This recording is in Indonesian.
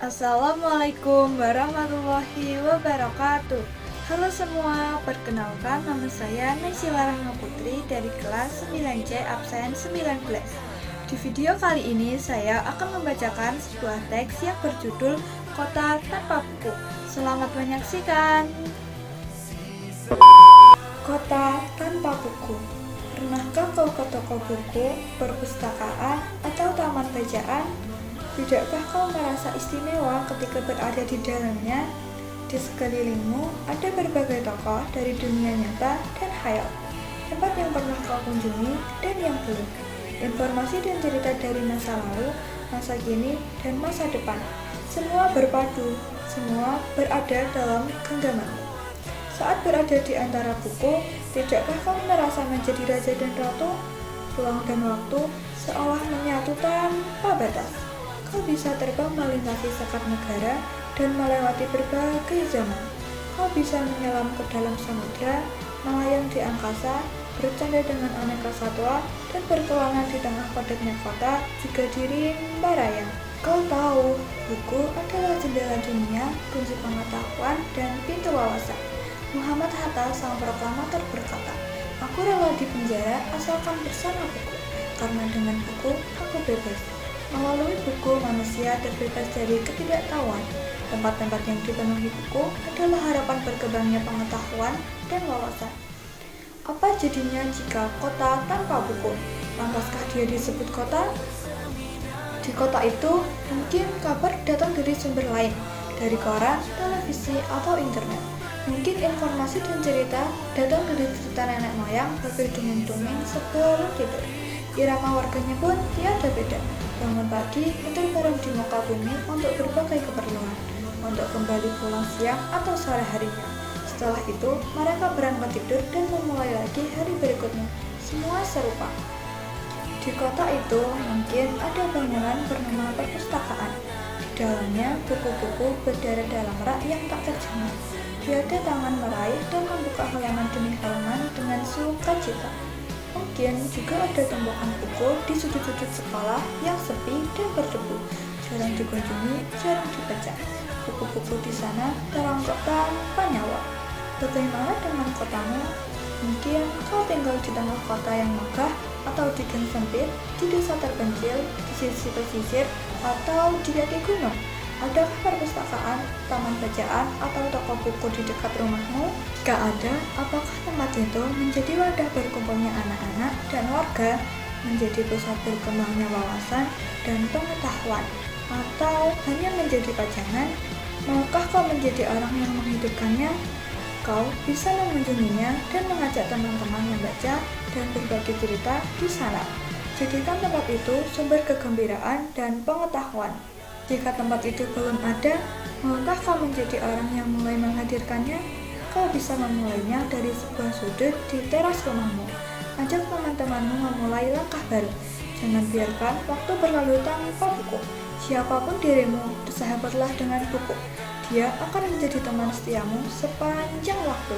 Assalamualaikum warahmatullahi wabarakatuh. Halo semua, perkenalkan nama saya Naysila Rahma Putri dari kelas 9C absen 19. Di video kali ini saya akan membacakan sebuah teks yang berjudul Kota Tanpa Buku. Selamat menyaksikan. Kota tanpa buku. Pernahkah kau ke toko buku, perpustakaan, atau taman bacaan? Tidakkah kau merasa istimewa ketika berada di dalamnya? Di sekelilingmu ada berbagai tokoh dari dunia nyata dan khayal, tempat yang pernah kau kunjungi dan yang belum. Informasi dan cerita dari masa lalu, masa kini, dan masa depan. Semua berpadu, semua berada dalam genggamanmu. Saat berada di antara buku, tidakkah kau merasa menjadi raja dan ratu? Ruang dan waktu seolah menyatu tanpa batas. Kau bisa terbang melintasi sekat negara dan melewati berbagai zaman. Kau bisa menyelam ke dalam samudra, melayang di angkasa, bercanda dengan aneka satwa, dan berkelana di tengah padatnya kota juga di rimba raya. Kau tahu, buku adalah jendela dunia, kunci pengetahuan, dan pintu wawasan. Muhammad Hatta, sang proklamator, berkata, "Aku rela di penjara asalkan bersama buku, karena dengan buku aku bebas." Melalui buku, manusia terbebas dari ketidaktahuan. Tempat-tempat yang dipenuhi buku adalah harapan berkembangnya pengetahuan dan wawasan. Apa jadinya jika kota tanpa buku? Pantaskah dia disebut kota? Di kota itu, mungkin kabar datang dari sumber lain, dari koran, televisi, atau internet. Mungkin informasi dan cerita datang dari cerita nenek moyang berbeda dengan dongeng sebelum tidur. Irama warganya pun tiada beda. Bangun pagi, muter bareng di muka bumi untuk berbagai keperluan, untuk kembali pulang siang atau sore harinya. Setelah itu, mereka berangkat tidur dan memulai lagi hari berikutnya. Semua serupa. Di kota itu, mungkin ada bangunan bernama perpustakaan. Di dalamnya, buku-buku berdarah dalam rak yang tak terjemah. Tiada tangan meraih dan membuka halaman demi halaman dengan sukacita. Mungkin juga ada tumpukan buku di sudut-sudut sekolah yang sepi dan berdebu, jarang dikunjungi, jarang dibaca. Buku-buku di sana terangkap tanpa nyawa. Bagaimana dengan kotamu? Mungkin kau tinggal di tengah kota yang megah, atau di gang sempit, di desa terpencil, di sisi pesisir, atau di kaki gunung. Adakah perpustakaan, taman bacaan, atau toko buku di dekat rumahmu? Jika ada, apakah tempat itu menjadi wadah berkumpulnya anak-anak dan warga, menjadi pusat berkembangnya wawasan dan pengetahuan, atau hanya menjadi pajangan? Maukah kau menjadi orang yang menghidupkannya? Kau bisa mengunjunginya dan mengajak teman-teman membaca dan berbagi cerita di sana. Jadikan tempat itu sumber kegembiraan dan pengetahuan. Jika tempat itu belum ada, maukah kau menjadi orang yang mulai menghadirkannya? Kau bisa memulainya dari sebuah sudut di teras rumahmu. Ajak teman-temanmu memulai langkah baru. Jangan biarkan waktu berlalu tanpa buku. Siapapun dirimu, bersahabatlah dengan buku. Dia akan menjadi teman setiamu sepanjang waktu.